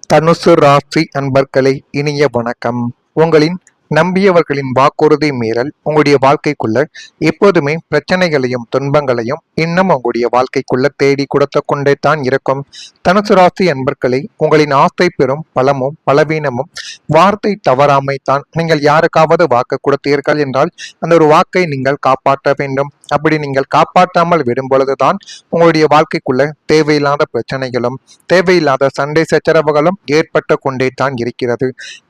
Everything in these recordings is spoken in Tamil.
தனுசு ராசி அன்பர்களே, இனிய வணக்கம். உங்களின் நம்பியவர்களின் வாக்குறுதி மீறல் உங்களுடைய வாழ்க்கைக்குள்ள எப்போதுமே பிரச்சனைகளையும் துன்பங்களையும் இன்னும் உங்களுடைய வாழ்க்கைக்குள்ள தேடி கொடுத்து கொண்டே தான் இருக்கும். தனுசு ராசி அன்பர்களே, உங்களின் ஆசை பெறும் பலமும் பலவீனமும் வார்த்தை தவறாமை தான். நீங்கள் யாருக்காவது வாக்கு கொடுத்தீர்கள் என்றால் அந்த ஒரு வாக்கை நீங்கள் காப்பாற்ற வேண்டும். அப்படி நீங்கள் காப்பாற்றாமல் விடும் பொழுதுதான் உங்களுடைய வாழ்க்கைக்குள்ள தேவையில்லாத பிரச்சனைகளும் தேவையில்லாத சண்டை சச்சரவுகளும் ஏற்பட்டு கொண்டே தான் இருக்கிறது.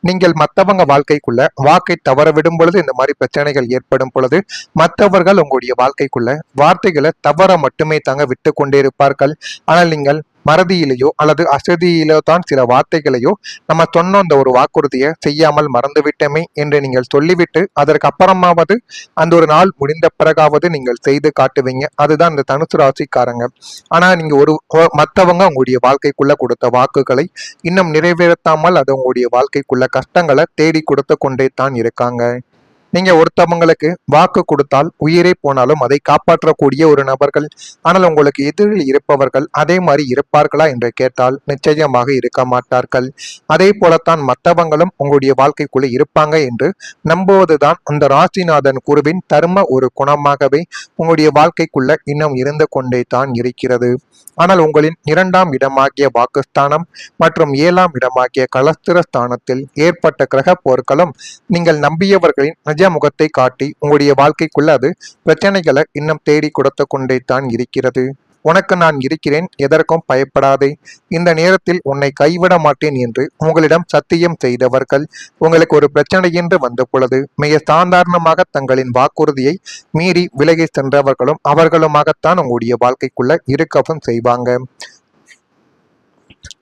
நீங்கள் மற்றவங்க வாழ்க்கைக்குள்ள வாக்கை தவற விடும் பொழுது இந்த மாதிரி பிரச்சனைகள் ஏற்படும் பொழுது மற்றவர்கள் உங்களுடைய வாழ்க்கைக்குள்ள வார்த்தைகளை தவற மட்டுமே தாங்க விட்டு கொண்டே இருப்பார்கள். ஆனால் நீங்கள் மறதியிலேயோ அல்லது அசதியிலோ தான் சில வார்த்தைகளையோ நம்ம சொன்ன அந்த ஒரு வாக்குறுதியை செய்யாமல் மறந்துவிட்டமே என்று நீங்கள் சொல்லிவிட்டு அதற்கு அப்புறமாவது அந்த ஒரு நாள் முடிந்த பிறகாவது நீங்கள் செய்து காட்டுவீங்க. அதுதான் இந்த தனுசு ராசிக்காரங்க. ஆனா நீங்க மற்றவங்க உங்களுடைய வாழ்க்கைக்குள்ள கொடுத்த வாக்குகளை இன்னும் நிறைவேற்றாமல் அது உங்களுடைய வாழ்க்கைக்குள்ள கஷ்டங்களை தேடி கொடுத்து கொண்டே தான் இருக்காங்க. நீங்க ஒருத்தவங்களுக்கு வாக்கு கொடுத்தால் உயிரே போனாலும் அதை காப்பாற்றக்கூடிய ஒரு நபர்கள். ஆனால் உங்களுக்கு எதிரில் இருப்பவர்கள் அதே மாதிரி இருப்பார்களா என்று கேட்டால் நிச்சயமாக இருக்க மாட்டார்கள். அதே போலத்தான் மற்றவங்களும் உங்களுடைய வாழ்க்கைக்குள்ள இருப்பாங்க என்று நம்புவதுதான் அந்த ராசிநாதன் குருவின் தர்ம ஒரு குணமாகவே உங்களுடைய வாழ்க்கைக்குள்ள இன்னும் இருந்து கொண்டே தான் இருக்கிறது. ஆனால் உங்களின் 2ஆம் இடமாகிய வாக்குஸ்தானம் மற்றும் 7ஆம் இடமாகிய கலஸ்திர ஸ்தானத்தில் ஏற்பட்ட கிரக போர்களும் நீங்கள் நம்பியவர்களின் நிஜ முகத்தை காட்டி உங்களுடைய வாழ்க்கைக்குள்ள அது பிரச்சனைகளை இன்னும் தேடி கொடுத்து கொண்டே தான் இருக்கிறது. உனக்கு நான் இருக்கிறேன், எதற்கும் பயப்படாதே, இந்த நேரத்தில் உன்னை கைவிட மாட்டேன் என்று உங்களிடம் சத்தியம் செய்தவர்கள் உங்களுக்கு ஒரு பிரச்சனை என்று வந்த பொழுது மிக சாதாரணமாக தங்களின் வாக்குறுதியை மீறி விலகி சென்றவர்களும் அவர்களுமாகத்தான் உங்களுடைய வாழ்க்கைக்குள்ள இருக்கவும் செய்வாங்க.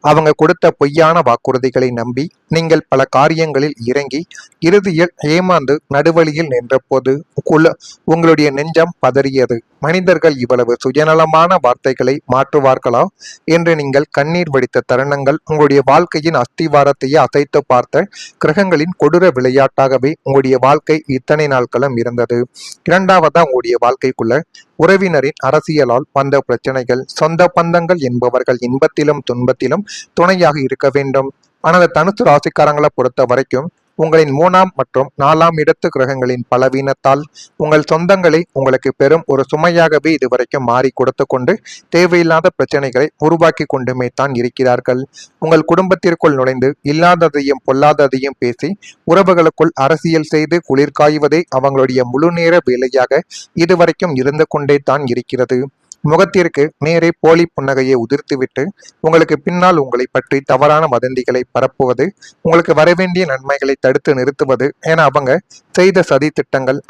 அவங்க கொடுத்த பொய்யான வாக்குறுதிகளை நம்பி நீங்கள் பல காரியங்களில் இறங்கி இறுதியில் ஏமாந்து நடுவழியில் நின்ற போது உங்களுடைய நெஞ்சம் பதறியது. மனிதர்கள் இவ்வளவு சுயநலமான வார்த்தைகளை மாற்றுவார்களா என்று நீங்கள் கண்ணீர் வடித்த தருணங்கள் உங்களுடைய வாழ்க்கையின் அஸ்திவாரத்தையே அசைத்து பார்த்த கிரகங்களின் கொடூர விளையாட்டாகவே உங்களுடைய வாழ்க்கை இத்தனை நாட்களும் இருந்தது. இரண்டாவதா உங்களுடைய வாழ்க்கைக்குள்ள உறவினரின் அரசியலால் வந்த பிரச்சனைகள். சொந்த பந்தங்கள் என்பவர்கள் இன்பத்திலும் துன்பத்திலும் துணையாக இருக்க வேண்டும். ஆனால் தனுசு ராசிக்காரங்களை பொறுத்த வரைக்கும் உங்களின் 3ஆம் மற்றும் 4ஆம் இடத்து கிரகங்களின் பலவீனத்தால் உங்கள் சொந்தங்களை உங்களுக்கு பெரும் ஒரு சுமையாகவே இதுவரைக்கும் மாறி கொடுத்து கொண்டு தேவையில்லாத பிரச்சனைகளை உருவாக்கி கொண்டுமே தான் இருக்கிறார்கள். உங்கள் குடும்பத்திற்குள் நுழைந்து இல்லாததையும் பொல்லாததையும் பேசி உறவுகளுக்குள் அரசியல் செய்து குளிர்காய்வதே அவங்களுடைய முழு நேர வேலையாக இதுவரைக்கும் இருந்து கொண்டே தான் இருக்கிறது. முகத்திற்கு நேரே போலி புன்னகையை உதிர்த்துவிட்டு உங்களுக்கு பின்னால் உங்களை பற்றி தவறான வதந்திகளை பரப்புவது, உங்களுக்கு வரவேண்டிய நன்மைகளை தடுத்து நிறுத்துவது என அவங்க செய்த சதி திட்டங்கள்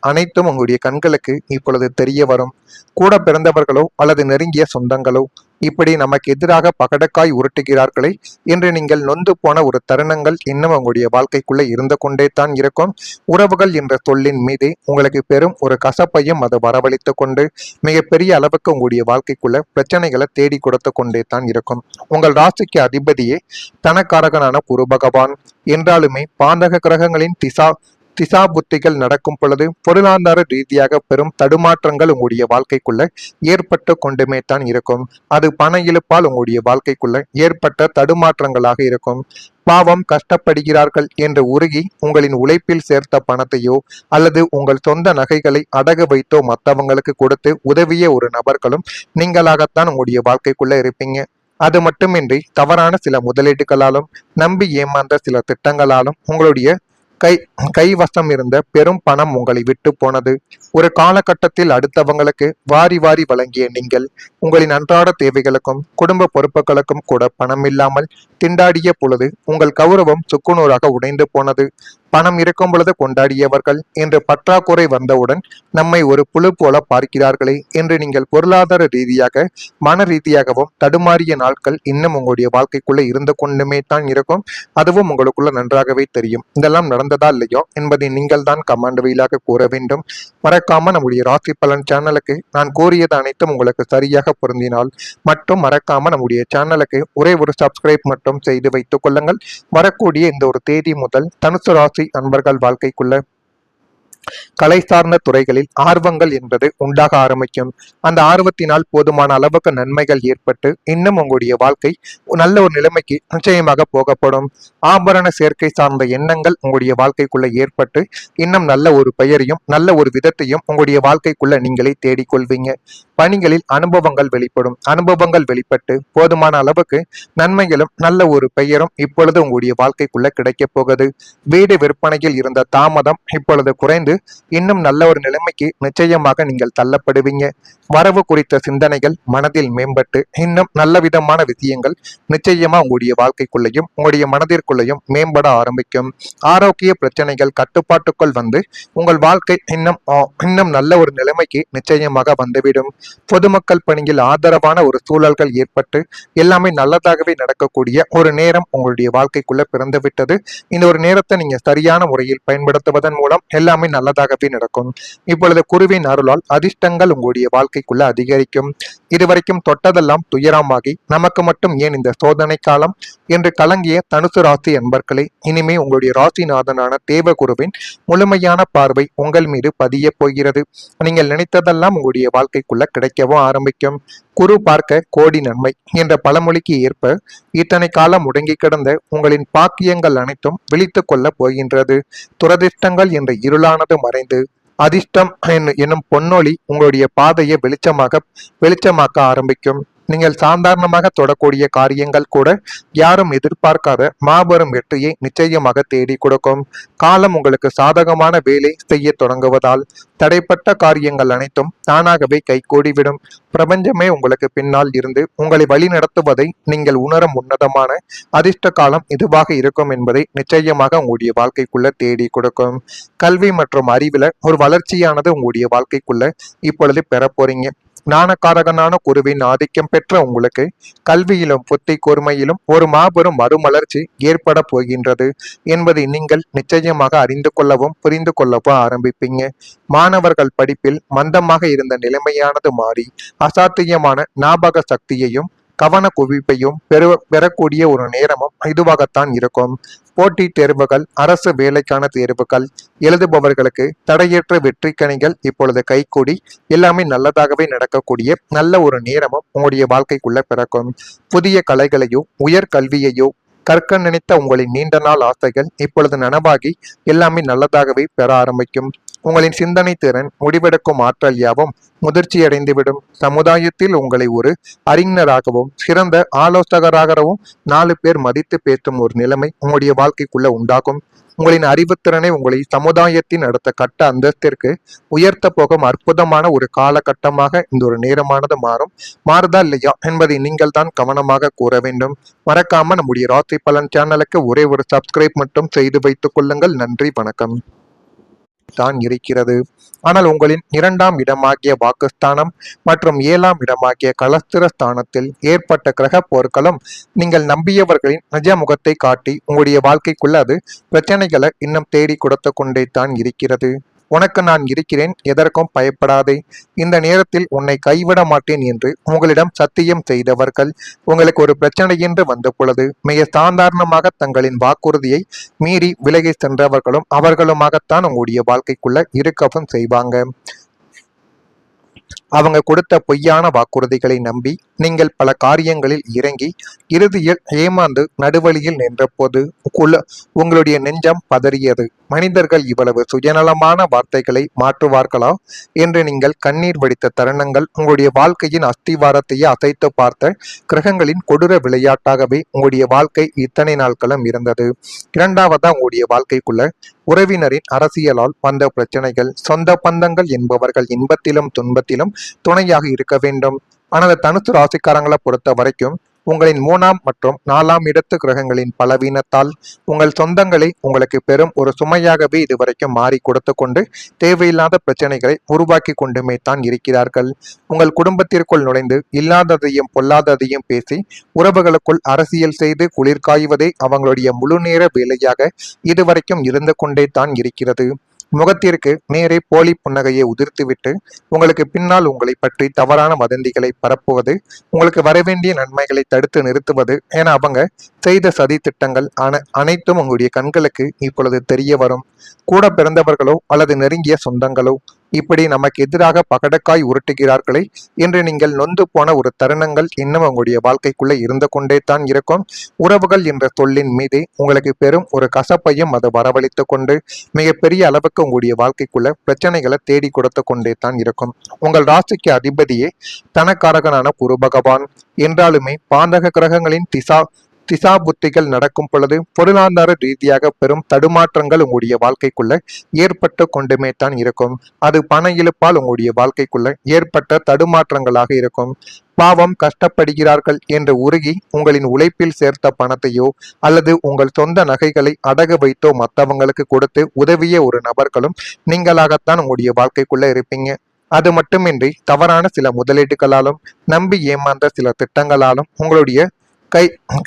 அனைத்தும் உங்களுடைய கண்களுக்கு இப்பொழுது தெரிய வரும். கூட பிறந்தவர்களோ அல்லது நெருங்கிய சொந்தங்களோ இப்படி நமக்கு எதிராக பகடக்காய் உருட்டுகிறார்களே என்று நீங்கள் நொந்து போன ஒரு தருணங்கள் இன்னும் உங்களுடைய வாழ்க்கைக்குள்ளே இருந்து கொண்டே தான் இருக்கும். உறவுகள் என்ற சொல்லின் மீது உங்களுக்கு பெரும் ஒரு கசப்பையும் அது வரவழைத்து கொண்டு மிகப்பெரிய அளவுக்கு உங்களுடைய வாழ்க்கைக்குள்ள பிரச்சனைகளை தேடி கொடுத்து கொண்டே தான் இருக்கும். உங்கள் ராசிக்கு அதிபதியே தனக்காரகனான குரு பகவான் என்றாலுமே பாந்தக கிரகங்களின் திசா புத்திகள் நடக்கும் பொழுது பொருளாதார ரீதியாக பெரும் தடுமாற்றங்கள் உங்களுடைய வாழ்க்கைக்குள்ள ஏற்பட்டு கொண்டுமே தான் இருக்கும். அது பண இழுப்பால் உங்களுடைய வாழ்க்கைக்குள்ள ஏற்பட்ட தடுமாற்றங்களாக இருக்கும். பாவம், கஷ்டப்படுகிறார்கள் என்று உருகி உங்களின் உழைப்பில் சேர்த்த பணத்தையோ அல்லது உங்கள் சொந்த நகைகளை அடகு வைத்தோ மற்றவங்களுக்கு கொடுத்து உதவிய ஒரு நபர்களும் நீங்களாகத்தான் உங்களுடைய வாழ்க்கைக்குள்ள இருப்பீங்க. அது மட்டுமின்றி தவறான சில முதலீடுகளாலும் நம்பி ஏமாந்த சில திட்டங்களாலும் உங்களுடைய கைவசம் இருந்த பெரும் பணம் உங்களை விட்டு போனது. ஒரு காலகட்டத்தில் அடுத்தவங்களுக்கு வாரி வாரி வழங்கிய நீங்கள் உங்களின் அன்றாட தேவைகளுக்கும் குடும்ப பொறுப்புகளுக்கும் கூட பணம் இல்லாமல் திண்டாடிய பொழுது உங்கள் கௌரவம் சுக்குநூறாக உடைந்து போனது. பணம் இருக்கும் பொழுது கொண்டாடியவர்கள் என்று பற்றாக்குறை வந்தவுடன் நம்மை ஒரு புழு போல பார்க்கிறார்களே என்று நீங்கள் பொருளாதார ரீதியாக மன ரீதியாகவும் தடுமாறிய நாட்கள் இன்னும் உங்களுடைய வாழ்க்கைக்குள்ள இருந்து கொண்டுமே தான் இருக்கும். அதுவும் உங்களுக்குள்ள நன்றாகவே தெரியும். இதெல்லாம் நடந்ததா இல்லையோ என்பதை நீங்கள் தான் கமெண்ட் வழியாக கூற வேண்டும். மறக்காம நம்முடைய ராசி பலன் சேனலுக்கு நான் கூறியது அனைத்தும் உங்களுக்கு சரியாக பொருந்தினால் மட்டும் மறக்காம நம்முடைய சேனலுக்கு ஒரே ஒரு சப்ஸ்கிரைப் மட்டும் செய்து வைத்துக் கொள்ளுங்கள். வரக்கூடிய இந்த ஒரு தேதி முதல் தனுசு ராசி அன்பர்கள் வாழ்க்கைக்குள்ள கலை சார்ந்த துறைகளில் ஆர்வங்கள் என்பது உண்டாக ஆரம்பிக்கும். அந்த ஆர்வத்தினால் போதுமான அளவுக்கு நன்மைகள் ஏற்பட்டு இன்னும் உங்களுடைய வாழ்க்கை நல்ல ஒரு நிலைமைக்கு நிச்சயமாக போகப்படும். ஆபரண சேர்க்கை சார்ந்த எண்ணங்கள் உங்களுடைய வாழ்க்கைக்குள்ள ஏற்பட்டு இன்னும் நல்ல ஒரு பெயரையும் நல்ல ஒரு விதத்தையும் உங்களுடைய வாழ்க்கைக்குள்ள நீங்களே தேடிக்கொள்வீங்க. பணிகளில் அனுபவங்கள் வெளிப்படும். அனுபவங்கள் வெளிப்பட்டு போதுமான அளவுக்கு நன்மைகளும் நல்ல ஒரு பெயரும் இப்பொழுது உங்களுடைய வாழ்க்கைக்குள்ள கிடைக்க போகுது. வீடு விற்பனையில் இருந்த தாமதம் இப்பொழுது குறைந்து இன்னும் நல்ல ஒரு நிலைமைக்கு நிச்சயமாக நீங்கள் தள்ளப்படுவீங்க. வரவு குறித்த சிந்தனைகள் மனதில் மேம்பட்டு இன்னும் நல்ல விதமான விஷயங்கள் நிச்சயமா உங்களுடைய வாழ்க்கைக்குள்ளேயும் உங்களுடைய மனதிற்குள்ளேயும் மேம்பட ஆரம்பிக்கும். ஆரோக்கிய பிரச்சனைகள் கட்டுப்பாட்டுக்குள் வந்து உங்கள் வாழ்க்கை இன்னும் நல்ல ஒரு நிலைமைக்கு நிச்சயமாக வந்துவிடும். பொதுமக்கள் பணியில் ஆதரவான ஒரு சூழல்கள் ஏற்பட்டு எல்லாமே நல்லதாகவே நடக்கக்கூடிய ஒரு நேரம் உங்களுடைய வாழ்க்கைக்குள்ள பிறந்து விட்டது. இந்த ஒரு நேரத்தை நீங்க சரியான முறையில் பயன்படுத்துவதன் மூலம் எல்லாமே நல்லதாகவே நடக்கும். இப்பொழுது குருவின் அருளால் அதிர்ஷ்டங்கள் உங்களுடைய வாழ்க்கைக்குள்ள அதிகரிக்கும். இதுவரைக்கும் தொட்டதெல்லாம் துயரமாகி நமக்கு மட்டும் ஏன் இந்த சோதனை காலம் என்று கலங்கிய தனுசு ராசி அன்பர்களே, இனிமே உங்களுடைய ராசிநாதனான தேவகுருவின் முழுமையான பார்வை உங்கள் மீது பதிய போகிறது. நீங்கள் நினைத்ததெல்லாம் உங்களுடைய வாழ்க்கைக்குள்ள கிடைக்கவும் ஆரம்பிக்கும். குரு பார்க்க கோடி நன்மை என்ற பழமொழிக்கு ஏற்ப இத்தனை காலம் முடங்கி கிடந்த உங்களின் பாக்கியங்கள் அனைத்தும் விழித்துக் கொள்ள போகின்றது. துரதிர்ஷ்டங்கள் என்ற இருளானது மறைந்து அதிர்ஷ்டம் என்னும் பொன்னொளி உங்களுடைய பாதையை வெளிச்சமாக்க ஆரம்பிக்கும். நீங்கள் சாதாரணமாக தொடக்கூடிய காரியங்கள் கூட யாரும் எதிர்பார்க்காத மாபெரும் வெற்றியை நிச்சயமாக தேடி கொடுக்கும். காலம் உங்களுக்கு சாதகமான வேலை செய்ய தொடங்குவதால் தடைப்பட்ட காரியங்கள் அனைத்தும் தானாகவே கைகூடிவிடும். பிரபஞ்சமே உங்களுக்கு பின்னால் இருந்து உங்களை வழி நடத்துவதை நீங்கள் உணரும் உன்னதமான அதிர்ஷ்ட காலம் இதுவாக இருக்கும் என்பதை நிச்சயமாக உங்களுடைய வாழ்க்கைக்குள்ள தேடி கொடுக்கும். கல்வி மற்றும் அறிவுல ஒரு வளர்ச்சியானது உங்களுடைய வாழ்க்கைக்குள்ள இப்பொழுது பெற போறீங்க. ஞானகாரகனான குருவின் ஆதிக்கம் பெற்ற உங்களுக்கு கல்வியிலும் புத்தி கூர்மையிலும் ஒரு மாபெரும் மறுமலர்ச்சி ஏற்பட போகின்றது என்பதை நீங்கள் நிச்சயமாக அறிந்து கொள்ளவும் புரிந்து கொள்ளவும் ஆரம்பிப்பீங்க. மாணவர்கள் படிப்பில் மந்தமாக இருந்த நிலைமையானது மாறி அசாத்தியமான ஞாபக சக்தியையும் கவன குவிப்பையும் பெறக்கூடிய ஒரு நேரமும் இதுவாகத்தான் இருக்கும். போட்டி தேர்வுகள், அரசு வேலைக்கான தேர்வுகள் எழுதுபவர்களுக்கு தடையற்ற வெற்றி கனிகள் இப்பொழுது கைகூடி எல்லாமே நல்லதாகவே நடக்கக்கூடிய நல்ல ஒரு நேரமும் உங்களுடைய வாழ்க்கைக்குள்ள பிறக்கும். புதிய கலைகளையோ உயர் கல்வியையோ கற்க நினைத்த உங்களின் நீண்ட நாள் ஆசைகள் இப்பொழுது நனவாகி எல்லாமே நல்லதாகவே பெற ஆரம்பிக்கும். உங்களின் சிந்தனை திறன் முடிவெடுக்கும் ஆற்றல் யாவும் முதிர்ச்சியடைந்துவிடும். சமுதாயத்தில் உங்களை ஒரு அறிஞராகவும் சிறந்த ஆலோசகராகவும் 4 பேர் மதித்து பேசும் ஒரு நிலைமை உங்களுடைய வாழ்க்கைக்குள்ள உண்டாகும். உங்களின் அறிவுத்திறனை உங்களை சமுதாயத்தின் அடுத்த கட்ட அந்தஸ்திற்கு உயர்த்த போகும் அற்புதமான ஒரு காலகட்டமாக இந்த ஒரு நேரமானது மாறுதா இல்லையா என்பதை நீங்கள் தான் கவனமாக கூற வேண்டும். மறக்காம நம்முடைய ராசி பலன் சேனலுக்கு ஒரே ஒரு சப்ஸ்கிரைப் மட்டும் செய்து வைத்துக் கொள்ளுங்கள். நன்றி, வணக்கம். தான் இருக்கிறது. ஆனால் உங்களின் 2ஆம் இடமாகிய வாக்குஸ்தானம் மற்றும் 7ஆம் இடமாகிய கலஸ்திர ஸ்தானத்தில் ஏற்பட்ட கிரக போர்களும் நீங்கள் நம்பியவர்களின் நிஜ முகத்தை காட்டி உங்களுடைய வாழ்க்கைக்குள்ள அது பிரச்சனைகளை இன்னும் தேடி கொடுத்து கொண்டே தான் இருக்கிறது. உனக்கு நான் இருக்கிறேன், எதற்கும் பயப்படாதே, இந்த நேரத்தில் உன்னை கைவிட மாட்டேன் என்று உங்களிடம் சத்தியம் செய்தவர்கள் உங்களுக்கு ஒரு பிரச்சனை என்று வந்த பொழுது மிக சாதாரணமாக தங்களின் வாக்குறுதியை மீறி விலகி சென்றவர்களும் அவர்களுமாகத்தான் உங்களுடைய வாழ்க்கைக்குள்ள இருக்கவும் செய்வாங்க. அவங்க கொடுத்த பொய்யான வாக்குறுதிகளை நம்பி நீங்கள் பல காரியங்களில் இறங்கி இறுதியில் ஏமாந்து நடுவழியில் நின்ற போது உங்களுடைய நெஞ்சம் பதறியது. மனிதர்கள் இவ்வளவு சுயநலமான வார்த்தைகளை மாற்றுவார்களா என்று நீங்கள் கண்ணீர் வடித்த தருணங்கள் உங்களுடைய வாழ்க்கையின் அஸ்திவாரத்தையே அசைத்து பார்த்த கிரகங்களின் கொடூர விளையாட்டாகவே உங்களுடைய வாழ்க்கை இத்தனை நாட்களும் இருந்தது. இரண்டாவதா உங்களுடைய வாழ்க்கைக்குள்ள உறவினரின் அரசியலால் வந்த பிரச்சனைகள். சொந்த பந்தங்கள் என்பவர்கள் இன்பத்திலும் துன்பத்திலும் துணையாக இருக்க வேண்டும். ஆனால் தனுசு ராசிக்காரங்களை பொறுத்த வரைக்கும் உங்களின் 3ஆம் மற்றும் 4ஆம் இடத்து கிரகங்களின் பலவீனத்தால் உங்கள் சொந்தங்களை உங்களுக்கு பெரும் ஒரு சுமையாகவே இதுவரைக்கும் மாறி கொடுத்து கொண்டு தேவையில்லாத பிரச்சனைகளை உருவாக்கி கொண்டுமே தான் இருக்கிறார்கள். உங்கள் குடும்பத்திற்குள் நுழைந்து இல்லாததையும் பொல்லாததையும் பேசி உறவுகளுக்குள் அரசியல் செய்து குளிர் காய்வதே அவங்களுடைய முழு நேர வேலையாக இதுவரைக்கும் இருந்து கொண்டே தான் இருக்கிறது. முகத்திற்கு நேரே போலி புன்னகையை உதிர்த்துவிட்டு உங்களுக்கு பின்னால் உங்களை பற்றி தவறான வதந்திகளை பரப்புவது, உங்களுக்கு வரவேண்டிய நன்மைகளை தடுத்து நிறுத்துவது என அவங்க செய்த சதி திட்டங்கள் அனைத்தும் உங்களுடைய கண்களுக்கு இப்பொழுது தெரிய வரும். கூட பிறந்தவர்களோ அல்லது நெருங்கிய சொந்தங்களோ இப்படி நமக்கு எதிராக பகடக்காய் உருட்டுகிறார்களே என்று நீங்கள் நொந்து போன ஒரு தருணங்கள் இன்னும் உங்களுடைய வாழ்க்கைக்குள்ள இருந்து கொண்டே தான் இருக்கும். உறவுகள் என்ற சொல்லின் மீது உங்களுக்கு பெரும் ஒரு கசப்பையும் அது வரவழைத்து கொண்டு மிகப்பெரிய அளவுக்கு உங்களுடைய வாழ்க்கைக்குள்ள பிரச்சனைகளை தேடி கொடுத்து கொண்டே தான் இருக்கும். உங்கள் ராசிக்கு அதிபதியே தனக்காரகனான குரு பகவான் என்றாலுமே பாந்தக கிரகங்களின் திசா புத்திகள் நடக்கும் பொழுது பொருளாதார ரீதியாக பெரும் தடுமாற்றங்கள் உங்களுடைய வாழ்க்கைக்குள்ள ஏற்பட்டு கொண்டுமே தான் இருக்கும். அது பண இழுப்பால் உங்களுடைய வாழ்க்கைக்குள்ள ஏற்பட்ட தடுமாற்றங்களாக இருக்கும். பாவம் கஷ்டப்படுகிறார்கள் என்று உருகி உங்களின் உழைப்பில் சேர்த்த பணத்தையோ அல்லது உங்கள் சொந்த நகைகளை அடகு வைத்தோ மற்றவங்களுக்கு கொடுத்து உதவிய ஒரு நபர்களும் நீங்களாகத்தான் உங்களுடைய வாழ்க்கைக்குள்ள இருப்பீங்க. அது மட்டுமின்றி தவறான சில முதலீடுகளாலும் நம்பி ஏமாந்த சில திட்டங்களாலும் உங்களுடைய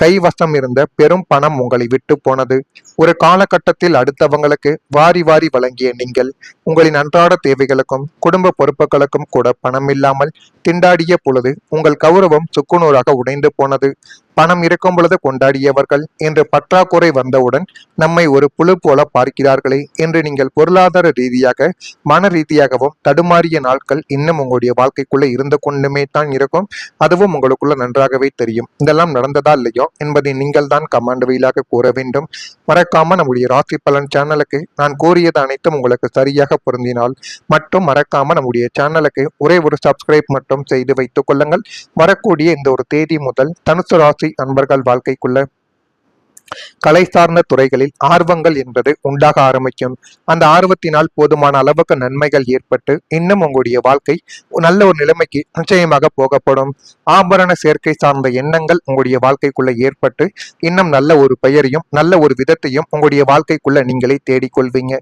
கைவசம் இருந்த பெரும் பணம் உங்களை விட்டு போனது. ஒரு காலகட்டத்தில் அடுத்தவங்களுக்கு வாரி வாரி வழங்கிய நீங்கள் உங்களின் அன்றாட தேவைகளுக்கும் குடும்ப பொறுப்புகளுக்கும் கூட பணம் இல்லாமல் திண்டாடிய பொழுது உங்கள் கௌரவம் சுக்குநூறாக உடைந்து போனது. பணம் இருக்கும் பொழுது கொண்டாடியவர்கள் என்று பற்றாக்குறை வந்தவுடன் நம்மை ஒரு புழு போல பார்க்கிறார்களே என்று நீங்கள் பொருளாதார ரீதியாக மன ரீதியாகவும் தடுமாறிய நாட்கள் இன்னும் உங்களுடைய வாழ்க்கைக்குள்ள இருந்து கொண்டுமே தான் இருக்கும். அதுவும் உங்களுக்குள்ள நன்றாகவே தெரியும். இதெல்லாம் நடந்ததா இல்லையோ என்பதை நீங்கள் தான் கமெண்ட் வழியாக கூற வேண்டும். மறக்காம நம்முடைய ராசி பலன் சேனலுக்கு நான் கூறியது அனைத்தும் உங்களுக்கு சரியாக பொருந்தினால் மட்டும் மறக்காம நம்முடைய சேனலுக்கு ஒரே ஒரு சப்ஸ்கிரைப் மட்டும் செய்து வைத்துக் கொள்ளுங்கள். வரக்கூடிய இந்த ஒரு தேதி முதல் தனுசு ராசி அன்பர்கள் வாழ்க்கைக்குள்ள கலை சார்ந்த துறைகளில் ஆர்வங்கள் என்பது உண்டாக ஆரம்பிக்கும். அந்த ஆர்வத்தினால் போதுமான அளவுக்கு நன்மைகள் ஏற்பட்டு இன்னும் உங்களுடைய வாழ்க்கை நல்ல ஒரு நிலைமைக்கு நிச்சயமாக போகப்படும். ஆபரண சேர்க்கை சார்ந்த எண்ணங்கள் உங்களுடைய வாழ்க்கைக்குள்ள ஏற்பட்டு இன்னும் நல்ல ஒரு பெயரையும் நல்ல ஒரு விதத்தையும் உங்களுடைய வாழ்க்கைக்குள்ள நீங்களே தேடிக்கொள்வீங்க.